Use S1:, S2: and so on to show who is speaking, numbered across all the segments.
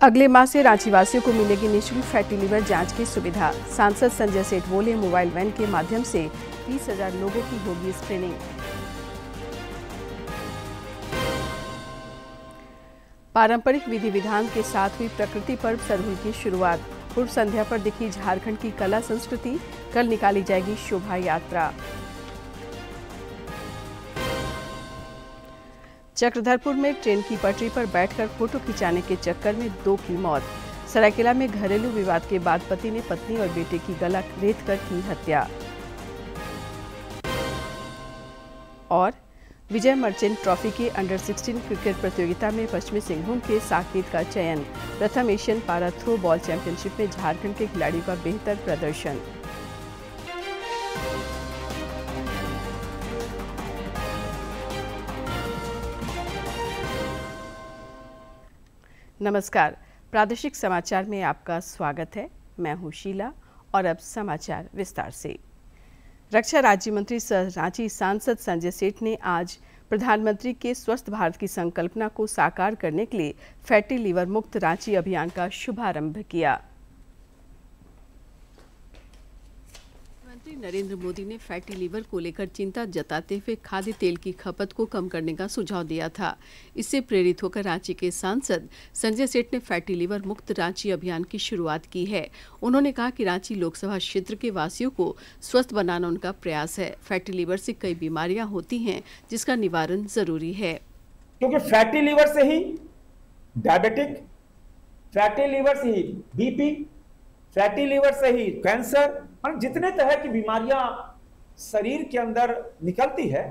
S1: अगले माह से रांची वासियों को मिलेगी निःशुल्क फैटी लीवर जांच की सुविधा। सांसद संजय सेठ बोले, मोबाइल वैन के माध्यम से 20,000 लोगों की होगी स्क्रीनिंग। पारंपरिक विधि विधान के साथ हुई प्रकृति पर्व सरहुल की शुरुआत। पूर्व संध्या पर दिखी झारखंड की कला संस्कृति। कल निकाली जाएगी शोभा यात्रा। चक्रधरपुर में ट्रेन की पटरी पर बैठकर फोटो खिंचाने के चक्कर में 2 की मौत। सरायकेला में घरेलू विवाद के बाद पति ने पत्नी और बेटे की गला रेतकर की हत्या। और विजय मर्चेंट ट्रॉफी के अंडर 16 क्रिकेट प्रतियोगिता में पश्चिमी सिंहभूम के साकेत का चयन। प्रथम एशियन पारा थ्रो बॉल चैंपियनशिप में झारखंड के खिलाड़ियों का बेहतर प्रदर्शन। नमस्कार, प्रादेशिक समाचार में आपका स्वागत है। मैं हूं शीला और अब समाचार विस्तार से। रक्षा राज्य मंत्री सह रांची सांसद संजय सेठ ने आज प्रधानमंत्री के स्वस्थ भारत की संकल्पना को साकार करने के लिए फैटी लीवर मुक्त रांची अभियान का शुभारंभ किया। प्रधानमंत्री नरेंद्र मोदी ने फैटी लीवर को लेकर चिंता जताते हुए खाद्य तेल की खपत को कम करने का सुझाव दिया था। इससे प्रेरित होकर रांची के सांसद संजय सेठ ने फैटी लीवर मुक्त रांची अभियान की शुरुआत की है। उन्होंने कहा कि रांची लोकसभा क्षेत्र के वासियों को स्वस्थ बनाना उनका प्रयास है। फैटी लीवर से कई बीमारियां होती हैं, जिसका निवारण जरूरी है।
S2: क्योंकि फैटी लीवर से ही डायबिटिक, फैटी लीवर से ही बीपी, फैटी लीवर से ही कैंसर, जितने तरह की बीमारियां शरीर के अंदर निकलती है,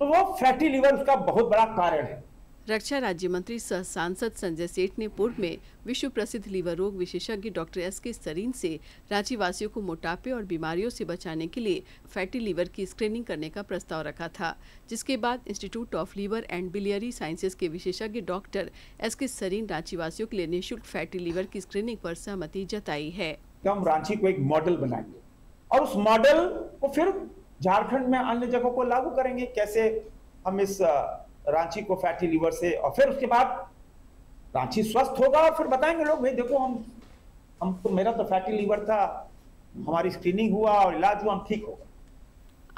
S2: तो वो फैटी लीवर उसका बहुत बड़ा कारण है।
S1: रक्षा राज्य मंत्री सह सांसद संजय सेठ ने पूर्व में विश्व प्रसिद्ध लीवर रोग विशेषज्ञ डॉक्टर एस.के. सरीन से रांची वासियों को मोटापे और बीमारियों से बचाने के लिए फैटी लीवर की स्क्रीनिंग करने का प्रस्ताव रखा था, जिसके बाद institute of liver and biliary sciences के विशेषज्ञ डॉक्टर एस.के. सरीन रांची वासियों के लिए निःशुल्क फैटी लीवर की स्क्रीनिंग पर सहमति जताई है।
S2: हम रांची को एक मॉडल बनाएंगे और उस मॉडल को फिर झारखंड में अन्य जगहों को लागू करेंगे। कैसे हम इस रांची को फैटी लीवर से, और फिर उसके बाद रांची स्वस्थ होगा और फिर बताएंगे लोग, भाई देखो हम तो, मेरा तो फैटी लीवर था, हमारी स्क्रीनिंग हुआ और इलाज हुआ, हम ठीक हो गए।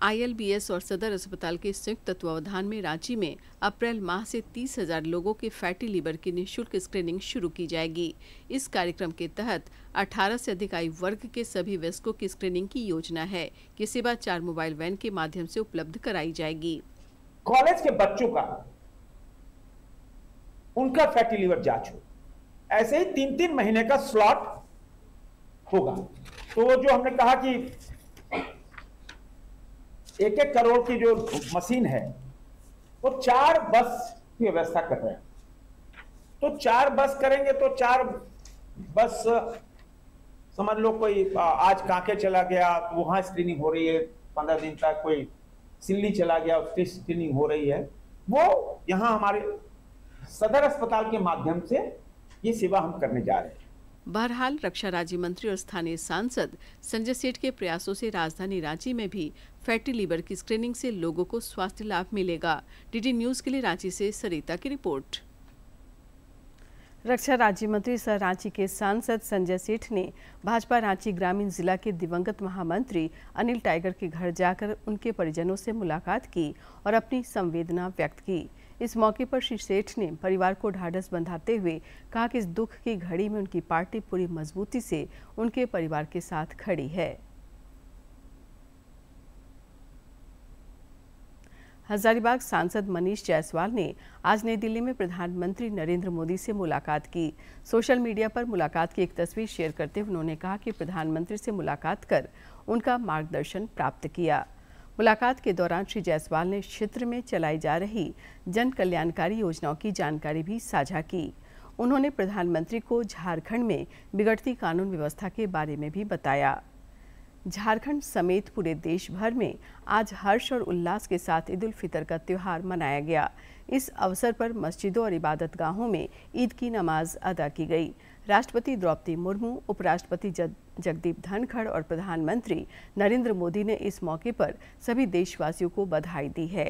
S1: ILBS और सदर अस्पताल के संयुक्त तत्वावधान में रांची में अप्रैल माह से 30,000 लोगों के फैटी लीवर की निःशुल्क स्क्रीनिंग शुरू की जाएगी। इस कार्यक्रम के तहत 18 से अधिक आयु वर्ग के सभी वयस्कों की स्क्रीनिंग की योजना है। ये सेवा 4 मोबाइल वैन के माध्यम से उपलब्ध कराई जाएगी।
S2: कॉलेज के बच्चों का, उनका फैटी लीवर जांच हो, ऐसे ही 3-3 महीने का स्लॉट होगा। तो जो हमने कहा कि 1-1 करोड़ की जो मशीन है, वो 4 बस की व्यवस्था कर रहे हैं। तो 4 बस करेंगे तो 4 बस, समझ लो कोई आज कांके चला गया तो वहां स्क्रीनिंग हो रही है 15 दिन तक, कोई सिल्ली चला गया उसकी स्क्रीनिंग हो रही है। वो यहाँ हमारे सदर अस्पताल के माध्यम से ये सेवा हम करने जा रहे हैं।
S1: बहरहाल रक्षा राज्य मंत्री और स्थानीय सांसद संजय सेठ के प्रयासों से राजधानी रांची में भी फैटी लीवर की स्क्रीनिंग से लोगों को स्वास्थ्य लाभ मिलेगा। DD न्यूज के लिए रांची से सरिता की रिपोर्ट। रक्षा राज्य मंत्री सह रांची के सांसद संजय सेठ ने भाजपा रांची ग्रामीण जिला के दिवंगत महामंत्री अनिल टाइगर के घर जाकर उनके परिजनों से मुलाकात की और अपनी संवेदना व्यक्त की। इस मौके पर श्री सेठ ने परिवार को ढाढ़स बंधाते हुए कहा कि इस दुख की घड़ी में उनकी पार्टी पूरी मजबूती से उनके परिवार के साथ खड़ी है। हजारीबाग सांसद मनीष जायसवाल ने आज नई दिल्ली में प्रधानमंत्री नरेंद्र मोदी से मुलाकात की। सोशल मीडिया पर मुलाकात की एक तस्वीर शेयर करते हुए उन्होंने कहा कि प्रधानमंत्री से मुलाकात कर उनका मार्गदर्शन प्राप्त किया। मुलाकात के दौरान श्री जायसवाल ने क्षेत्र में चलाई जा रही जन कल्याणकारी योजनाओं की जानकारी भी साझा की। उन्होंने प्रधानमंत्री को झारखंड में बिगड़ती कानून व्यवस्था के बारे में भी बताया। झारखंड समेत पूरे देश भर में आज हर्ष और उल्लास के साथ ईद उल फितर का त्यौहार मनाया गया। इस अवसर पर मस्जिदों और इबादतगाहों में ईद की नमाज अदा की गई। राष्ट्रपति द्रौपदी मुर्मू, उपराष्ट्रपति जगदीप धनखड़ और प्रधानमंत्री नरेंद्र मोदी ने इस मौके पर सभी देशवासियों को बधाई दी है।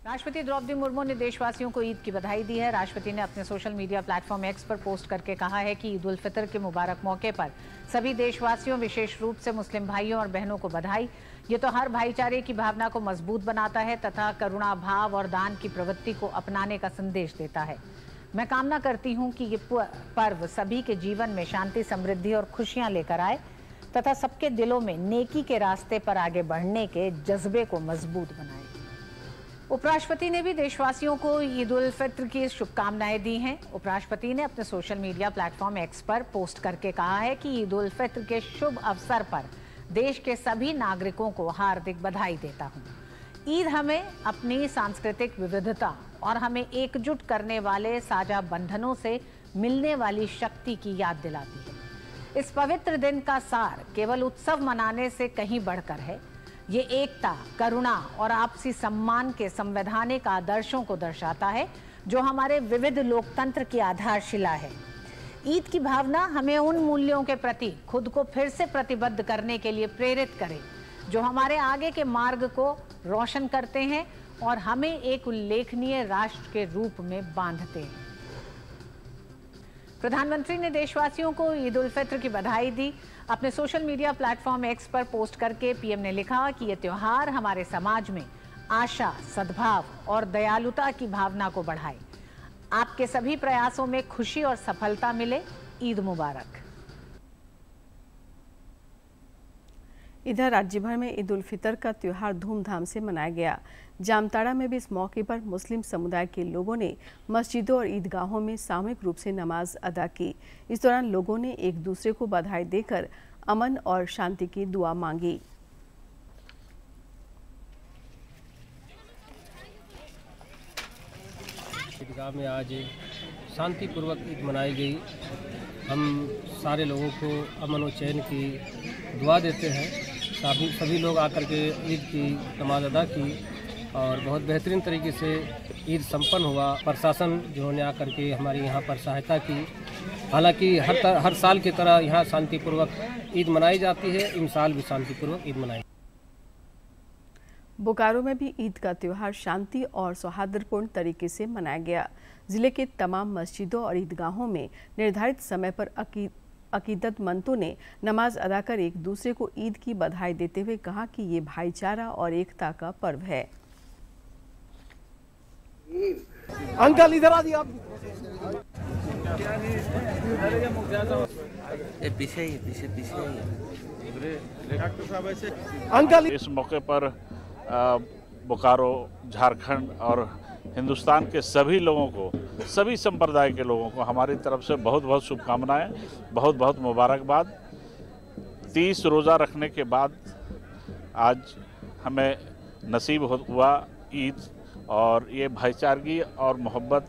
S3: राष्ट्रपति द्रौपदी मुर्मू ने देशवासियों को ईद की बधाई दी है। राष्ट्रपति ने अपने सोशल मीडिया प्लेटफॉर्म एक्स पर पोस्ट करके कहा है कि ईद उल फितर के मुबारक मौके पर सभी देशवासियों, विशेष रूप से मुस्लिम भाइयों और बहनों को बधाई। ये त्योहार भाईचारे की भावना को मजबूत बनाता है तथा करुणा भाव और दान की प्रवृत्ति को अपनाने का संदेश देता है। मैं कामना करती हूँ कि ये पर्व सभी के जीवन में शांति, समृद्धि और खुशियाँ लेकर आए तथा सबके दिलों में नेकी के रास्ते पर आगे बढ़ने के जज्बे को मजबूत बनाए। उपराष्ट्रपति ने भी देशवासियों को ईद उल फित्र की शुभकामनाएं दी हैं। उपराष्ट्रपति ने अपने सोशल मीडिया प्लेटफॉर्म एक्स पर पोस्ट करके कहा है कि ईद उल फित्र के शुभ अवसर पर देश के सभी नागरिकों को हार्दिक बधाई देता हूं। ईद हमें अपनी सांस्कृतिक विविधता और हमें एकजुट करने वाले साझा बंधनों से मिलने वाली शक्ति की याद दिलाती है। इस पवित्र दिन का सार केवल उत्सव मनाने से कहीं बढ़कर है। ये एकता, करुणा और आपसी सम्मान के संवैधानिक आदर्शों को दर्शाता है जो हमारे विविध लोकतंत्र की आधारशिला है। ईद की भावना हमें उन मूल्यों के प्रति खुद को फिर से प्रतिबद्ध करने के लिए प्रेरित करे जो हमारे आगे के मार्ग को रोशन करते हैं और हमें एक उल्लेखनीय राष्ट्र के रूप में बांधते हैं। प्रधानमंत्री ने देशवासियों को ईद उल फित्र की बधाई दी। अपने सोशल मीडिया प्लेटफॉर्म एक्स पर पोस्ट करके पीएम ने लिखा कि यह त्योहार हमारे समाज में आशा, सद्भाव और दयालुता की भावना को बढ़ाए। आपके सभी प्रयासों में खुशी और सफलता मिले। ईद मुबारक।
S1: इधर राज्य भर में ईद उल फितर का त्योहार धूमधाम से मनाया गया। जामताड़ा में भी इस मौके पर मुस्लिम समुदाय के लोगों ने मस्जिदों और ईदगाहों में सामूहिक रूप से नमाज अदा की। इस दौरान लोगों ने एक दूसरे को बधाई देकर अमन और शांति की दुआ मांगी।
S4: ईदगाह में आज शांतिपूर्वक ईद मनाई गई। हम सारे लोगों को अमन और चैन की दुआ देते हैं। सभी लोग आकर के ईद की नमाज अदा की और बहुत बेहतरीन तरीके से ईद संपन्न हुआ। प्रशासन जिन्होंने आकर के हमारी यहाँ पर सहायता की। हालांकि हर साल की तरह यहाँ शांतिपूर्वक ईद मनाई जाती है। इन साल भी शांतिपूर्वक ईद मनाई।
S1: बोकारो में भी ईद का त्योहार शांति और सौहार्दपूर्ण तरीके से मनाया गया। जिले के तमाम मस्जिदों और ईदगाहों में निर्धारित समय पर अकीदतमंदों ने नमाज अदा कर एक दूसरे को ईद की बधाई देते हुए कहा कि ये भाईचारा और एकता का पर्व है।
S5: अंकल इधर आ दिया आप।
S6: पीछे
S5: अंकल
S7: इस मौके पर बोकारो, झारखंड और हिंदुस्तान के सभी लोगों को, सभी संप्रदाय के लोगों को हमारी तरफ से बहुत बहुत शुभकामनाएं, बहुत बहुत मुबारकबाद। 30 रोज़ा रखने के बाद आज हमें नसीब हुआ ईद, और ये भाईचारगी और मोहब्बत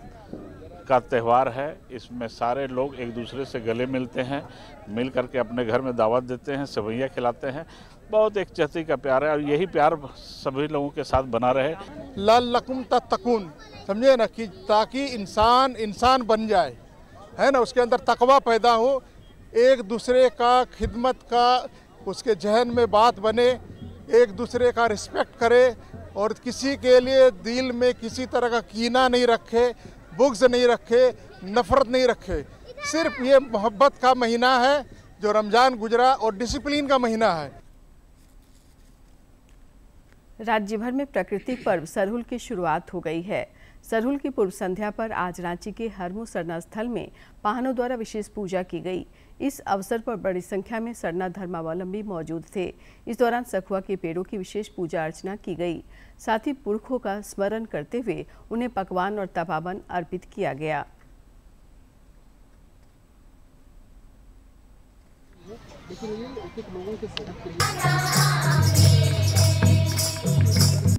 S7: का त्यौहार है। इसमें सारे लोग एक दूसरे से गले मिलते हैं, मिल करके अपने घर में दावत देते हैं, सेवइयाँ खिलाते हैं। बहुत एक चहती का प्यार है और यही प्यार सभी लोगों के साथ बना रहे।
S5: लकुम तत्तकून, समझे ना, कि ताकि इंसान बन जाए, है ना, उसके अंदर तकवा पैदा हो, एक दूसरे का खिदमत का उसके जहन में बात बने, एक दूसरे का रिस्पेक्ट करे और किसी के लिए दिल में किसी तरह का कीना नहीं रखे, बुग़्ज़ नहीं रखे, नफ़रत नहीं रखे। सिर्फ ये मोहब्बत का महीना है जो रमज़ान गुजरा और डिसिप्लिन का महीना है।
S1: राज्य भर में प्राकृतिक पर्व सरहुल की शुरुआत हो गई है। सरहुल की पूर्व संध्या पर आज रांची के हरमू सरना स्थल में पाहनों द्वारा विशेष पूजा की गई। इस अवसर पर बड़ी संख्या में सरना धर्मावलंबी मौजूद थे। इस दौरान सखुआ के पेड़ों की विशेष पूजा अर्चना की गई। साथ ही पुरखों का स्मरण करते हुए उन्हें पकवान और तपावन अर्पित किया गया।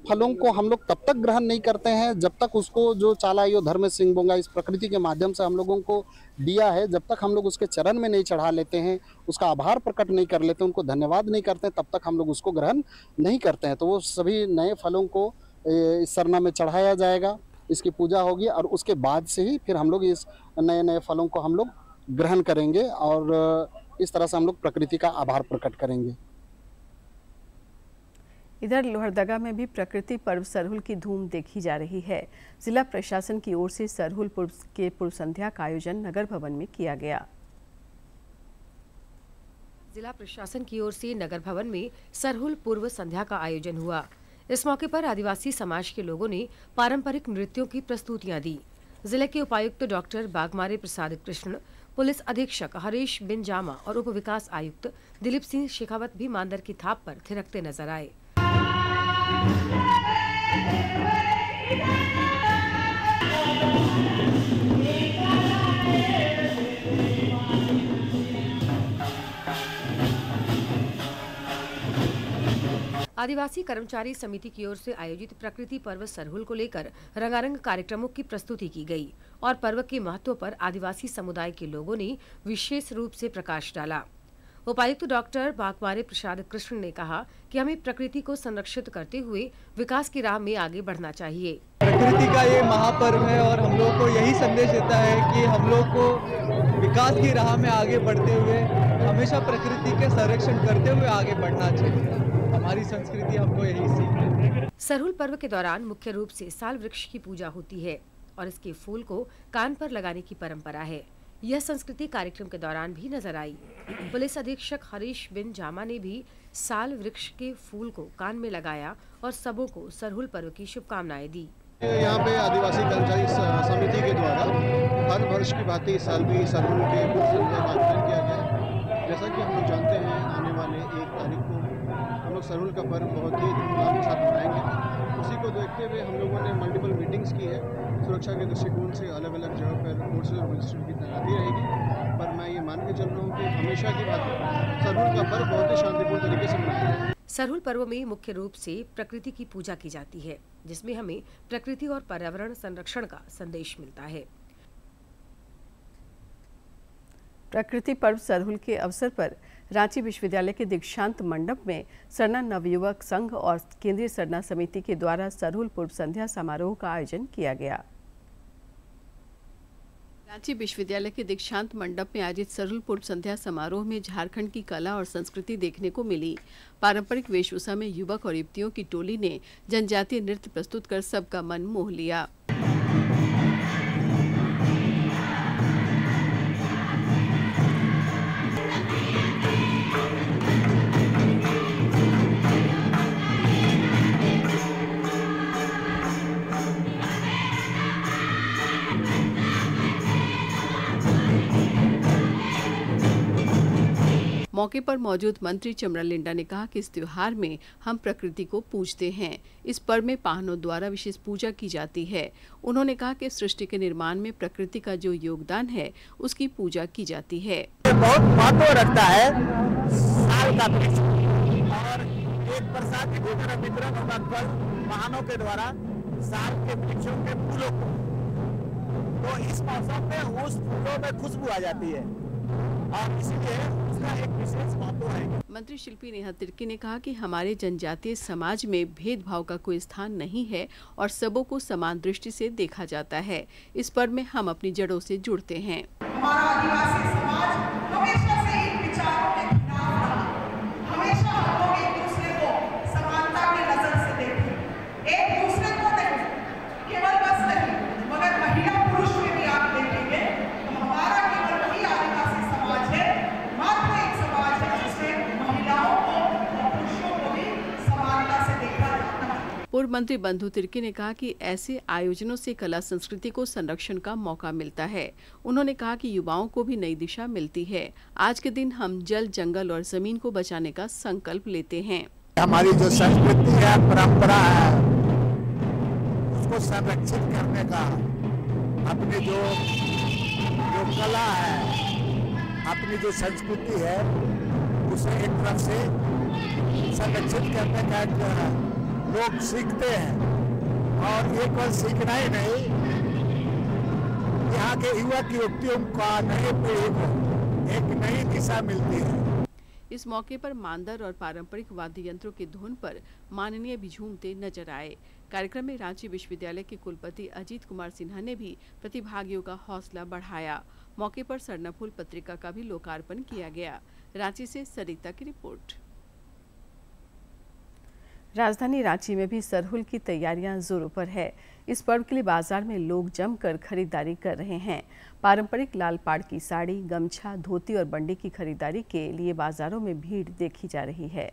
S8: फलों को हम लोग तब तक ग्रहण नहीं करते हैं जब तक उसको जो चालायो धर्म सिंह बोंगा इस प्रकृति के माध्यम से हम लोगों को दिया है, जब तक हम लोग उसके चरण में नहीं चढ़ा लेते हैं, उसका आभार प्रकट नहीं कर लेते, उनको धन्यवाद नहीं करते, तब तक हम लोग उसको ग्रहण नहीं करते हैं। तो वो सभी नए फलों को इस सरना में चढ़ाया जाएगा, इसकी पूजा होगी और उसके बाद से ही फिर हम लोग इस नए फलों को हम लोग ग्रहण करेंगे और इस तरह से हम लोग प्रकृति का आभार प्रकट करेंगे।
S1: इधर लोहरदगा में भी प्रकृति पर्व सरहुल की धूम देखी जा रही है। जिला प्रशासन की ओर से सरहुल पूर्व के पूर्व संध्या का आयोजन नगर भवन में किया गया।
S6: जिला प्रशासन की ओर से नगर भवन में सरहुल पूर्व संध्या का आयोजन हुआ। इस मौके पर आदिवासी समाज के लोगों ने पारंपरिक नृत्यों की प्रस्तुतियां दी। जिले के उपायुक्त डॉक्टर बागमारे प्रसाद कृष्ण, पुलिस अधीक्षक हरीश बिन जामा और उप विकास आयुक्त दिलीप सिंह शेखावत भी मांदर की थाप पर थिरकते नजर आए। आदिवासी कर्मचारी समिति की ओर से आयोजित प्रकृति पर्व सरहुल को लेकर रंगारंग कार्यक्रमों की प्रस्तुति की गई और पर्व के महत्व पर आदिवासी समुदाय के लोगों ने विशेष रूप से प्रकाश डाला। उपायुक्त डॉक्टर बागमारे प्रसाद कृष्ण ने कहा कि हमें प्रकृति को संरक्षित करते हुए विकास की राह में आगे बढ़ना चाहिए।
S9: प्रकृति का ये महापर्व है और हम लोग को यही संदेश देता है कि हम लोग को विकास की राह में आगे बढ़ते हुए हमेशा प्रकृति के संरक्षण करते हुए आगे बढ़ना चाहिए। हमारी संस्कृति हमको यही सीख है।
S6: सरहुल पर्व के दौरान मुख्य रूप से साल वृक्ष की पूजा होती है और इसके फूल को कान पर लगाने की परंपरा है। यह संस्कृति कार्यक्रम के दौरान भी नजर आई। पुलिस अधीक्षक हरीश बिन जामा ने भी साल वृक्ष के फूल को कान में लगाया और सबों को सरहुल पर्व की शुभकामनाएं दी।
S8: यहाँ पे आदिवासी कर्मचारी समिति के द्वारा हर वर्ष की बात इस साल भी सरहुल के पूर्व संध्या का आयोजन किया गया। जैसा कि हम लोग जानते हैं, आने वाले 1 तारीख को हम लोग सरहुल का पर्व बहुत ही धूमधाम के साथ मनाएंगे। उसी को देखते हुए हम लोगों ने मल्टीपल मीटिंग्स की है। सुरक्षा के दृष्टिकोण से अलग अलग जगह पर फोर्सेज और मिलिट्री की तैनाती रहेगी, पर मैं ये मान के चल रहा हूँ कि हमेशा की बात सरहुल का पर्व बहुत ही शांतिपूर्ण तरीके से मनाया जाए।
S6: सरहुल पर्व में मुख्य रूप से प्रकृति की पूजा की जाती है, जिसमें हमें प्रकृति और पर्यावरण संरक्षण का संदेश मिलता है।
S1: प्रकृति पर्व सरहुल के अवसर पर रांची विश्वविद्यालय के दीक्षांत मंडप में सरना नवयुवक संघ और केंद्रीय सरना समिति के द्वारा सरहुल पूर्व संध्या समारोह का आयोजन किया गया। रांची विश्वविद्यालय के दीक्षांत मंडप में आयोजित सरहुल पूर्व संध्या समारोह में झारखंड की कला और संस्कृति देखने को मिली। पारंपरिक वेशभूषा में युवक और युवतियों की टोली ने जनजातीय नृत्य प्रस्तुत कर सबका मन मोह लिया। मौके पर मौजूद मंत्री चमरा लिंडा ने कहा कि इस त्योहार में हम प्रकृति को पूजते हैं। इस पर्व में पाहनों द्वारा विशेष पूजा की जाती है। उन्होंने कहा कि सृष्टि के निर्माण में प्रकृति का जो योगदान है उसकी पूजा की जाती है।
S2: बहुत महत्व रखता है साल का वृक्ष और एक प्रसाद वितरण होगा वाहनों के द्वारा साल के वृक्षों के फूलों को, तो इस मौसम में उस फूलों में खुशबू आ जाती है और इसलिए उसका एक विशेष महत्व है।
S1: मंत्री शिल्पी नेहा तिर्की ने कहा कि हमारे जनजातीय समाज में भेदभाव का कोई स्थान नहीं है और सबों को समान दृष्टि से देखा जाता है। इस पर्व में हम अपनी जड़ों से जुड़ते हैं।
S10: हमारा आदिवासी समाज हमेशा से इन विचारों के खिलाफ रहा। हमेशा हम लोग एक दूसरे को समानता की नजर से देखें, एक दूसरे को नहीं, केवल बस नहीं मगर महिला पुरुष में भी आप देखेंगे तो हमारा केवल वही आदिवासी समाज है, मात्र एक समाज है जिसमें महिलाओं को और पुरुषों को भी समानता से देखा जाता है।
S1: पूर्व मंत्री बंधु तिर्की ने कहा कि ऐसे आयोजनों से कला संस्कृति को संरक्षण का मौका मिलता है। उन्होंने कहा कि युवाओं को भी नई दिशा मिलती है। आज के दिन हम जल, जंगल और जमीन को बचाने का संकल्प लेते हैं।
S2: हमारी जो संस्कृति है, परंपरा है, उसको संरक्षित करने का, अपनी जो कला है, अपनी जो संस्कृति है, उसे एक तरफ से संरक्षित करने का लोग सीखते हैं और एक बार सीखना ही नहीं, यहाँ के युवक युवतियों का नए पीढ़ी को एक नई दिशा मिलती है।
S1: इस मौके पर मांदर और पारंपरिक वाद्य यंत्रों की धुन पर माननीय भी झूमते नजर आए। कार्यक्रम में रांची विश्वविद्यालय के कुलपति अजीत कुमार सिन्हा ने भी प्रतिभागियों का हौसला बढ़ाया। मौके पर स्वर्णफूल पत्रिका का भी लोकार्पण किया गया। रांची से सरिता की रिपोर्ट। राजधानी रांची में भी सरहुल की तैयारियां जोरों पर है। इस पर्व के लिए बाजार में लोग जमकर खरीदारी कर रहे हैं। पारंपरिक लाल पाड़ की साड़ी, गमछा, धोती और बंडी की खरीदारी के लिए बाजारों में भीड़ देखी जा रही है।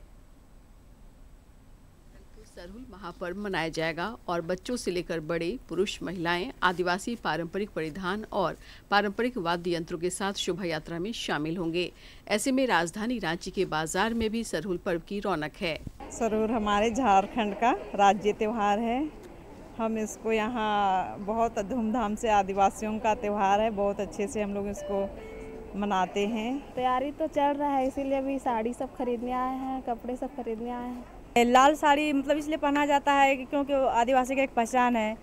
S1: सरहुल महापर्व मनाया जाएगा और बच्चों से लेकर बड़े, पुरुष, महिलाएं आदिवासी पारंपरिक परिधान और पारंपरिक वाद्य यंत्रों के साथ शोभा यात्रा में शामिल होंगे। ऐसे में राजधानी रांची के बाजार में भी सरहुल पर्व की रौनक है।
S11: सरहुल हमारे झारखंड का राज्य त्योहार है। हम इसको यहाँ बहुत धूमधाम से, आदिवासियों का त्योहार है, बहुत अच्छे से हम लोग इसको मनाते हैं।
S12: तैयारी तो चल रहा है, इसीलिए अभी साड़ी सब खरीदने आए हैं, कपड़े सब खरीदने आए हैं।
S11: लाल साड़ी मतलब इसलिए पहना जाता है क्योंकि आदिवासी की एक पहचान है।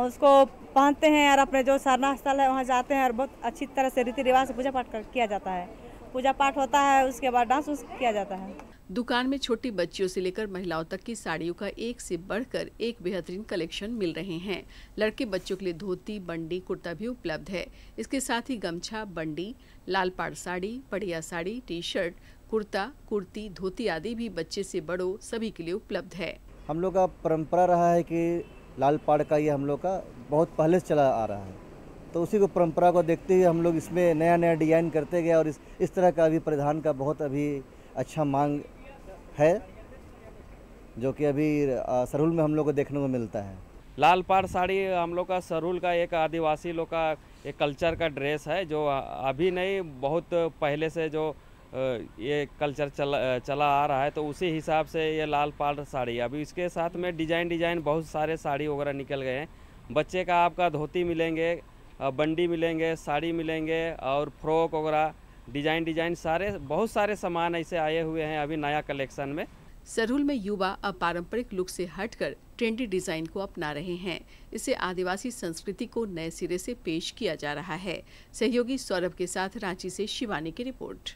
S11: उसको पहनते हैं और अपने जो सारनाथ स्थल है वहाँ जाते हैं और बहुत अच्छी तरह से रीति रिवाज से पूजा पाठ किया जाता है। पूजा पाठ होता है, उसके बाद डांस किया जाता है।
S1: दुकान में छोटी बच्चियों से लेकर महिलाओं तक की साड़ियों का एक से बढ़कर एक बेहतरीन कलेक्शन मिल रहे हैं। लड़के बच्चों के लिए धोती, बंडी, कुर्ता भी उपलब्ध है। इसके साथ ही गमछा, बंडी, लाल पाड़ साड़ी, पढ़िया साड़ी, टी शर्ट, कुर्ता, कुर्ती, धोती आदि भी बच्चे से बड़ों सभी के लिए उपलब्ध है।
S13: हम लोग का परंपरा रहा है कि लाल पाड़ का ये हम लोग का बहुत पहले से चला आ रहा है, तो उसी को परंपरा को देखते हुए हम लोग इसमें नया नया डिजाइन करते गए और इस तरह का अभी परिधान का बहुत अभी अच्छा मांग है, जो कि अभी सरहुल में हम लोग को देखने को मिलता है।
S14: लाल पाड़ साड़ी हम लोग का सरहुल का एक आदिवासी लोग का एक कल्चर का ड्रेस है, जो अभी नहीं बहुत पहले से जो ये कल्चर चला आ रहा है, तो उसी हिसाब से ये लाल पाड़ साड़ी। अभी इसके साथ में डिजाइन बहुत सारे साड़ी वगैरह निकल गए हैं। बच्चे का आपका धोती मिलेंगे, बंडी मिलेंगे, साड़ी मिलेंगे और फ्रॉक वगैरह डिजाइन सारे बहुत सारे सामान ऐसे आए हुए हैं अभी नया कलेक्शन में।
S1: सरहुल में युवा अब पारंपरिक लुक से हटकर ट्रेंडी डिजाइन को अपना रहे हैं। इसे आदिवासी संस्कृति को नए सिरे से पेश किया जा रहा है। सहयोगी सौरभ के साथ रांची से शिवानी की रिपोर्ट।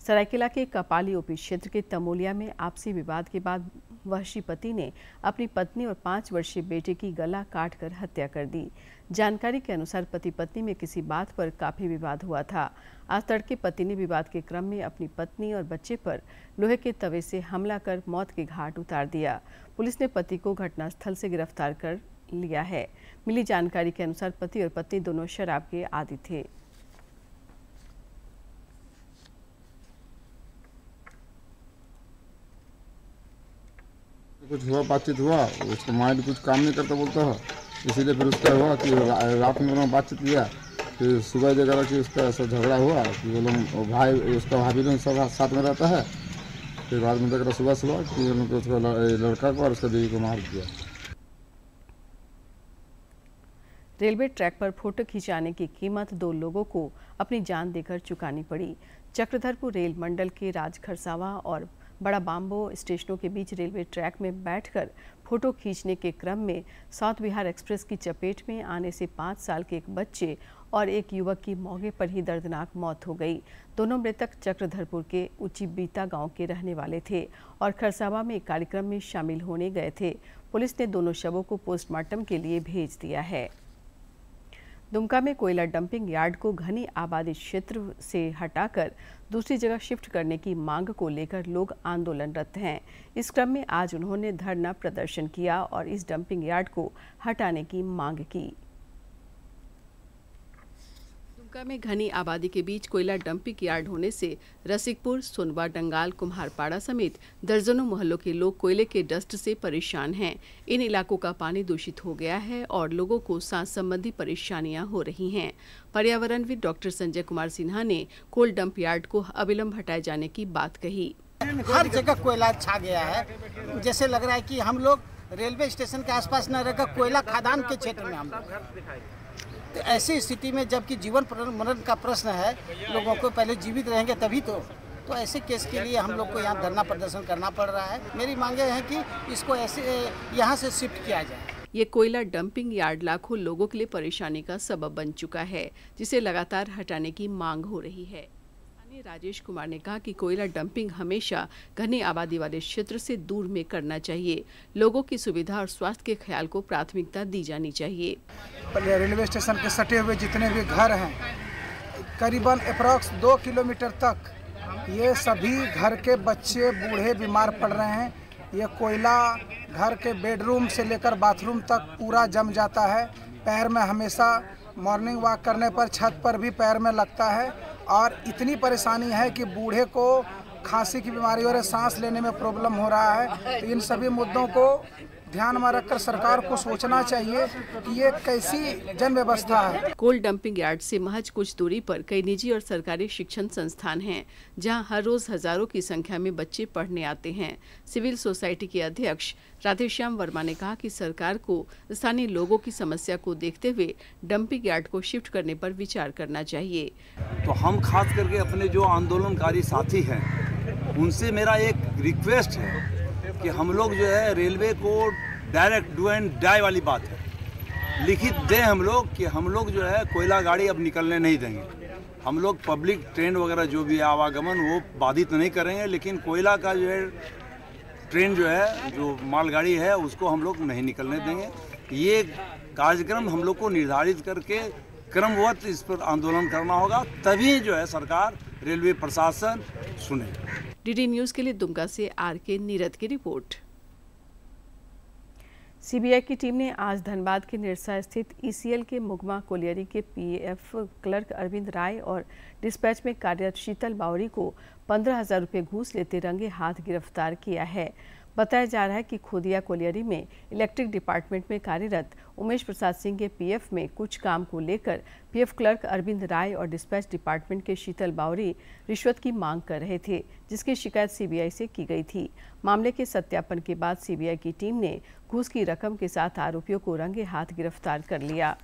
S1: सरायकेला के कपाली ओपी क्षेत्र के तमोलिया में आपसी विवाद के बाद वहशी पति ने अपनी पत्नी और 5 वर्षीय बेटे की गला काटकर हत्या कर दी। जानकारी के अनुसार पति पत्नी में किसी बात पर काफी विवाद हुआ था। आज तड़के पति ने विवाद के क्रम में अपनी पत्नी और बच्चे पर लोहे के तवे से हमला कर मौत के घाट उतार दिया। पुलिस ने पति को घटनास्थल से गिरफ्तार कर लिया है। मिली जानकारी के अनुसार पति और पत्नी दोनों शराब के आदी थे।
S15: कुछ हुआ, बातचीत हुआ, उसका माइंड कुछ काम नहीं करता बोलता है, इसीलिए फिर उसका हुआ कि रात में उन्होंने बातचीत किया, फिर सुबह जगह कि उसका ऐसा झगड़ा हुआ कि वो लोग भाई, उसका भाभी लोग सब साथ में रहता है। फिर बाद में देखा सुबह कि उनको लड़का को और उसका बीवी को मार दिया।
S1: रेलवे ट्रैक पर फोटो खिंचाने की कीमत 2 लोगों को अपनी जान देकर चुकानी पड़ी। चक्रधरपुर रेल मंडल के राजखरसावा और बड़ा बाम्बो स्टेशनों के बीच रेलवे ट्रैक में बैठकर फोटो खींचने के क्रम में साउथ बिहार एक्सप्रेस की चपेट में आने से 5 साल के एक बच्चे और एक युवक की मौके पर ही दर्दनाक मौत हो गई। दोनों मृतक चक्रधरपुर के उचिबीता गांव के रहने वाले थे और खरसावा में एक कार्यक्रम में शामिल होने गए थे। पुलिस ने दोनों शवों को पोस्टमार्टम के लिए भेज दिया है। दुमका में कोयला डंपिंग यार्ड को घनी आबादी क्षेत्र से हटाकर दूसरी जगह शिफ्ट करने की मांग को लेकर लोग आंदोलनरत हैं। इस क्रम में आज उन्होंने धरना प्रदर्शन किया और इस डंपिंग यार्ड को हटाने की मांग की। दुमका में घनी आबादी के बीच कोयला डंपिंग यार्ड होने से रसिकपुर, सोनवा, डंगाल, कुम्हारपाड़ा समेत दर्जनों मोहल्लों के लोग कोयले के डस्ट से परेशान हैं। इन इलाकों का पानी दूषित हो गया है और लोगों को सांस संबंधी परेशानियां हो रही हैं। पर्यावरणविद डॉक्टर संजय कुमार सिन्हा ने कोल डंप यार्ड को अविलंब हटाए जाने की बात कही।
S16: हर जगह कोयला छा गया है, जैसे लग रहा है कि हम लोग रेलवे स्टेशन के आसपास न रहकर कोयला खदान के क्षेत्र में हम लोग। तो ऐसी स्थिति में जबकि जीवन मरण का प्रश्न है, लोगों को पहले जीवित रहेंगे तभी तो ऐसे केस के लिए हम लोग को यहाँ धरना प्रदर्शन करना पड़ रहा है। मेरी मांगे हैं कि इसको ऐसे यहाँ से शिफ्ट किया जाए।
S1: ये कोयला डंपिंग यार्ड लाखों लोगों के लिए परेशानी का सबब बन चुका है, जिसे लगातार हटाने की मांग हो रही है। राजेश कुमार ने कहा कि कोयला डंपिंग हमेशा घनी आबादी वाले क्षेत्र से दूर में करना चाहिए। लोगों की सुविधा और स्वास्थ्य के ख्याल को प्राथमिकता दी जानी चाहिए।
S17: रेलवे स्टेशन के सटे हुए जितने भी घर हैं, करीबन अप्रॉक्स 2 किलोमीटर तक, ये सभी घर के बच्चे बूढ़े बीमार पड़ रहे हैं। ये कोयला घर के बेडरूम से लेकर बाथरूम तक पूरा जम जाता है। पैर में हमेशा मॉर्निंग वॉक करने पर छत पर भी पैर में लगता है और इतनी परेशानी है कि बूढ़े को खांसी की बीमारी और सांस लेने में प्रॉब्लम हो रहा है। तो इन सभी मुद्दों को ध्यान में रखकर सरकार को सोचना चाहिए कि ये कैसी जन व्यवस्था है।
S1: कोल डंपिंग यार्ड से महज कुछ दूरी पर कई निजी और सरकारी शिक्षण संस्थान हैं, जहां हर रोज हजारों की संख्या में बच्चे पढ़ने आते हैं। सिविल सोसाइटी के अध्यक्ष राधेश्याम वर्मा ने कहा कि सरकार को स्थानीय लोगों की समस्या को देखते हुए डंपिंग यार्ड को शिफ्ट करने पर विचार करना चाहिए।
S18: तो हम खास करके अपने जो आंदोलनकारी साथी हैं, उनसे मेरा एक रिक्वेस्ट है कि हम लोग जो है रेलवे को डायरेक्ट डू एंड डाई वाली बात है, लिखित दें हम लोग कि हम लोग जो है कोयला गाड़ी अब निकलने नहीं देंगे। हम लोग पब्लिक ट्रेन वगैरह जो भी आवागमन वो बाधित नहीं करेंगे, लेकिन कोयला का जो है ट्रेन जो है, जो मालगाड़ी है, उसको हम लोग नहीं निकलने देंगे। ये कार्यक्रम हम लोग को निर्धारित करके क्रमवत इस पर आंदोलन करना होगा, तभी जो है सरकार रेलवे प्रशासन सुने।
S1: डीडी न्यूज के लिए दुमका से आर.के. नीरद की रिपोर्ट। सीबीआई की टीम ने आज धनबाद के निरसा स्थित ईसीएल के मुगमा कोलियरी के पीएफ क्लर्क अरविंद राय और डिस्पैच में कार्यरत शीतल बावरी को 15,000 रुपये घूस लेते रंगे हाथ गिरफ्तार किया है। बताया जा रहा है कि खोदिया कोलियरी में इलेक्ट्रिक डिपार्टमेंट में कार्यरत उमेश प्रसाद सिंह के पीएफ में कुछ काम को लेकर पीएफ क्लर्क अरविंद राय और डिस्पैच डिपार्टमेंट के शीतल बावरी रिश्वत की मांग कर रहे थे, जिसकी शिकायत सीबीआई से की गई थी। मामले के सत्यापन के बाद सीबीआई की टीम ने घूस की रकम के साथ आरोपियों को रंगे हाथ गिरफ्तार कर लिया।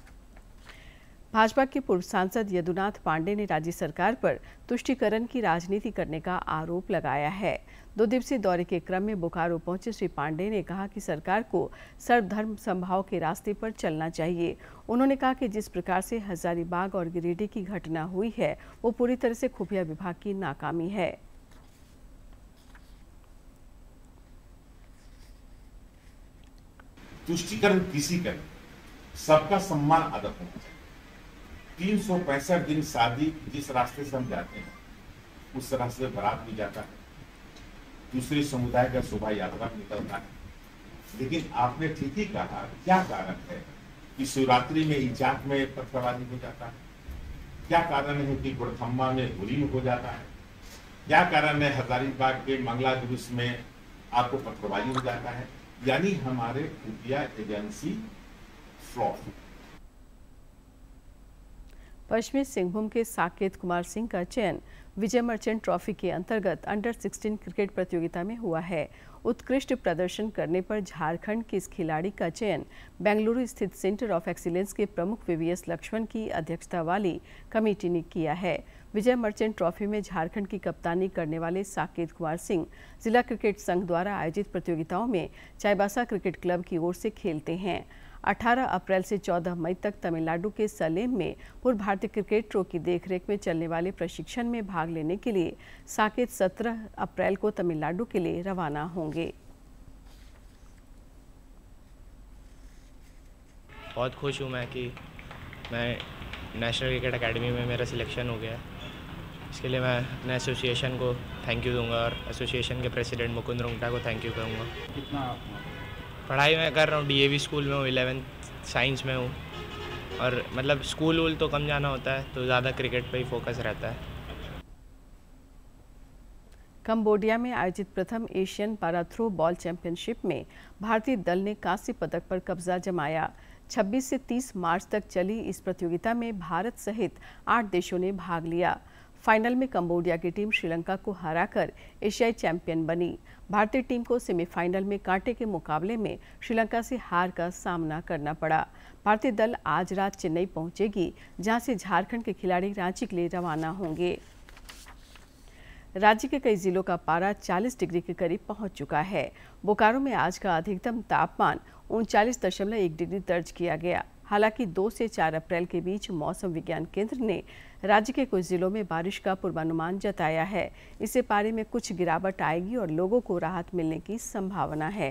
S1: भाजपा के पूर्व सांसद यदुनाथ पांडे ने राज्य सरकार पर तुष्टीकरण की राजनीति करने का आरोप लगाया है। 2 दिवसीय दौरे के क्रम में बोकारो पहुंचे श्री पांडे ने कहा कि सरकार को सर्वधर्म समभाव के रास्ते पर चलना चाहिए। उन्होंने कहा कि जिस प्रकार से हजारीबाग और गिरिडीह की घटना हुई है, वो पूरी तरह से खुफिया विभाग की नाकामी है।
S19: तुष्टीकरण किसी का सबका सम्मान आदर होना चाहिए। 365 दिन शादी जिस रास्ते से हम जाते हैं, उस रास्ते से बारात भी जाता है, दूसरे समुदाय का शोभा यात्रा निकलता है। लेकिन आपने ठीक ही कहा, क्या कारण है कि शिवरात्रि में इजाक में पत्थरबाजी हो जाता है? क्या कारण है कि गुड़थम्मा में होली हो जाता है? क्या कारण है हजारीबाग के मंगला जुलूस में आपको पत्थरबाजी हो जाता है? यानी हमारे खुफिया एजेंसी फ्लॉप।
S1: पश्चिमी सिंहभूम के साकेत कुमार सिंह का चयन विजय मर्चेंट ट्रॉफी के अंतर्गत अंडर 16 क्रिकेट प्रतियोगिता में हुआ है। उत्कृष्ट प्रदर्शन करने पर झारखंड के इस खिलाड़ी का चयन बेंगलुरु स्थित सेंटर ऑफ एक्सीलेंस के प्रमुख वीवीएस लक्ष्मण की अध्यक्षता वाली कमेटी ने किया है। विजय मर्चेंट ट्रॉफी में झारखंड की कप्तानी करने वाले साकेत कुमार सिंह जिला क्रिकेट संघ द्वारा आयोजित प्रतियोगिताओं में चाईबासा क्रिकेट क्लब की ओर से खेलते हैं। 18 अप्रैल से 14 मई तक तमिलनाडु के सलेम में पूर्व भारतीय क्रिकेटरों की देखरेख में चलने वाले प्रशिक्षण में भाग लेने के लिए साकेत 17 अप्रैल को तमिलनाडु के लिए रवाना होंगे।
S20: बहुत खुश हूँ मैं कि मैं नेशनल क्रिकेट एकेडमी में मेरा सिलेक्शन हो गया। इसके लिए मैं अपने एसोसिएशन को थैंक यू दूंगा और एसोसिएशन के प्रेसिडेंट मुकुंद रुंगटा को थैंक यू करूँगा।
S19: कितना
S20: पढ़ाई मैं कर रहा हूँ, डीएवी स्कूल में हूँ, 11th साइंस में हूँ और मतलब स्कूल वूल तो कम जाना होता है, तो ज़्यादा क्रिकेट पे ही फोकस रहता है।
S1: कंबोडिया में आयोजित प्रथम Asian para throw ball championship में भारतीय दल ने कांस्य पदक पर कब्जा जमाया। 26 से 30 मार्च तक चली इस प्रतियोगिता में भारत सहित 8 देशों ने भाग लिया। फाइनल में कंबोडिया की टीम श्रीलंका को हराकर एशियाई चैंपियन बनी। भारतीय टीम को सेमीफाइनल में कांटे के मुकाबले में श्रीलंका से हार का सामना करना पड़ा। भारतीय दल आज रात चेन्नई पहुंचेगी, जहां से झारखंड के खिलाड़ी रांची के लिए रवाना होंगे। राज्य के कई जिलों का पारा 40 डिग्री के करीब पहुंच चुका है। बोकारो में आज का अधिकतम तापमान 39.1 डिग्री दर्ज किया गया। हालांकि 2 से 4 अप्रैल के बीच मौसम विज्ञान केंद्र ने राज्य के कुछ जिलों में बारिश का पूर्वानुमान जताया है। इससे पारे में कुछ गिरावट आएगी और लोगों को राहत मिलने की संभावना है।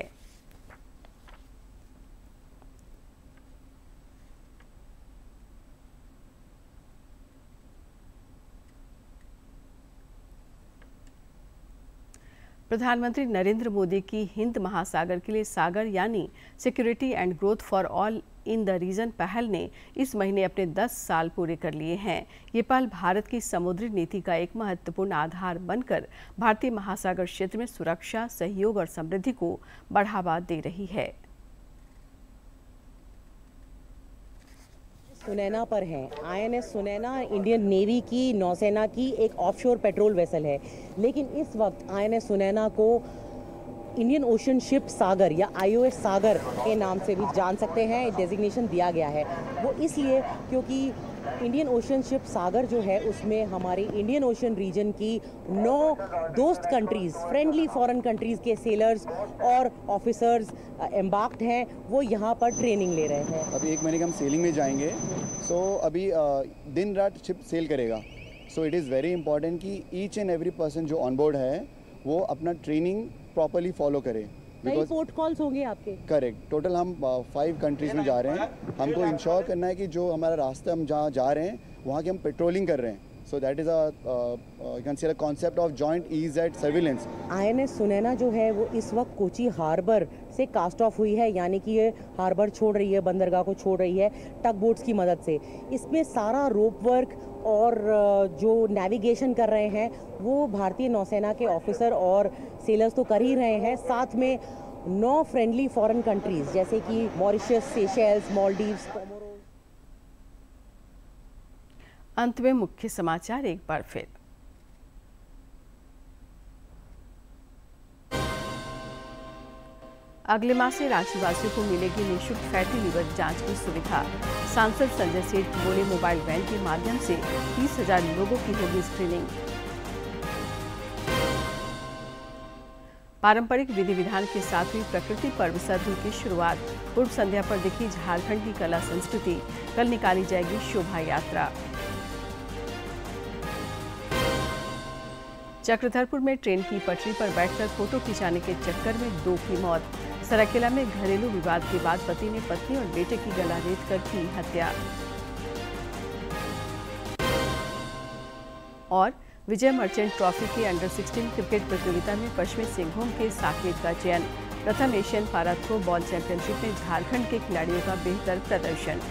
S1: प्रधानमंत्री नरेंद्र मोदी की हिंद महासागर के लिए सागर यानी security and growth for all in the region पहल ने इस महीने अपने 10 साल पूरे कर लिए हैं। ये पहल भारत की समुद्री नीति का एक महत्वपूर्ण आधार बनकर भारतीय महासागर क्षेत्र में सुरक्षा, सहयोग और समृद्धि को बढ़ावा दे रही है।
S21: सुनैना पर हैं। INS सुनैना इंडियन नेवी की नौसेना की एक ऑफशोर पेट्रोल वेसल है, लेकिन इस वक्त INS सुनैना को इंडियन ओशन शिप सागर या IOS सागर के नाम से भी जान सकते हैं, डेजिग्नेशन दिया गया है। वो इसलिए क्योंकि इंडियन ओशन शिप सागर जो है उसमें हमारे इंडियन ओशन रीजन की 9 दोस्त कंट्रीज़, फ्रेंडली फॉरेन कंट्रीज़ के सेलर्स और ऑफिसर्स एम्बार्क्ड हैं। वो यहाँ पर ट्रेनिंग ले रहे हैं।
S22: अभी 1 महीने के हम सेलिंग में जाएंगे। सो अभी दिन रात शिप सेल करेगा। So it is very important कि ईच एंड एवरी पर्सन जो ऑन बोर्ड है वो अपना ट्रेनिंग प्रॉपर्ली फॉलो करे।
S21: कई पोर्ट कॉल्स होंगे आपके?
S22: करेक्ट। टोटल हम 5 कंट्रीज़ में जा रहे हैं। हमको इंश्योर करना है कि जो हमारा रास्ता हम जहाँ जा रहे हैं वहाँ की हम पेट्रोलिंग कर रहे हैं। So that is you can say concept of joint EEZ surveillance.
S21: INS Sunaina जो है वो इस वक्त कोची हार्बर से कास्ट ऑफ हुई है, यानी कि ये हार्बर छोड़ रही है, बंदरगाह को छोड़ रही है टग बोट्स की मदद से। इसमें सारा रोप वर्क और जो नेविगेशन कर रहे हैं वो भारतीय नौसेना के ऑफिसर और सेलर्स तो कर ही रहे हैं, साथ में 9 फ्रेंडली फॉरेन कंट्रीज जैसे कि मॉरिशस, सेशेल्स, मालदीव्स, कोमोरो।
S1: अंत में मुख्य समाचार एक बार फिर। अगले माह से रांचीवासियों को मिलेगी निःशुल्क फैटी लीवर जांच की सुविधा। सांसद संजय सेठ बोले, मोबाइल वैन के माध्यम से 30,000 लोगों की होगी स्क्रीनिंग। पारंपरिक विधि विधान के साथ हुई प्रकृति पर्व सरहुल की शुरुआत। पूर्व संध्या पर दिखी झारखंड की कला संस्कृति। कल निकाली जाएगी शोभा यात्रा। चक्रधरपुर में ट्रेन की पटरी पर बैठकर फोटो खिंचाने के चक्कर में 2 की मौत। सरायकेला में घरेलू विवाद के बाद पति ने पत्नी और बेटे की गला रेत कर की हत्या। और विजय मर्चेंट ट्रॉफी के अंडर 16 क्रिकेट प्रतियोगिता में पश्चिमी सिंहभूम के साकेत का चयन। प्रथम एशियन पारा थ्रो बॉल चैंपियनशिप में झारखंड के खिलाड़ियों का बेहतर प्रदर्शन।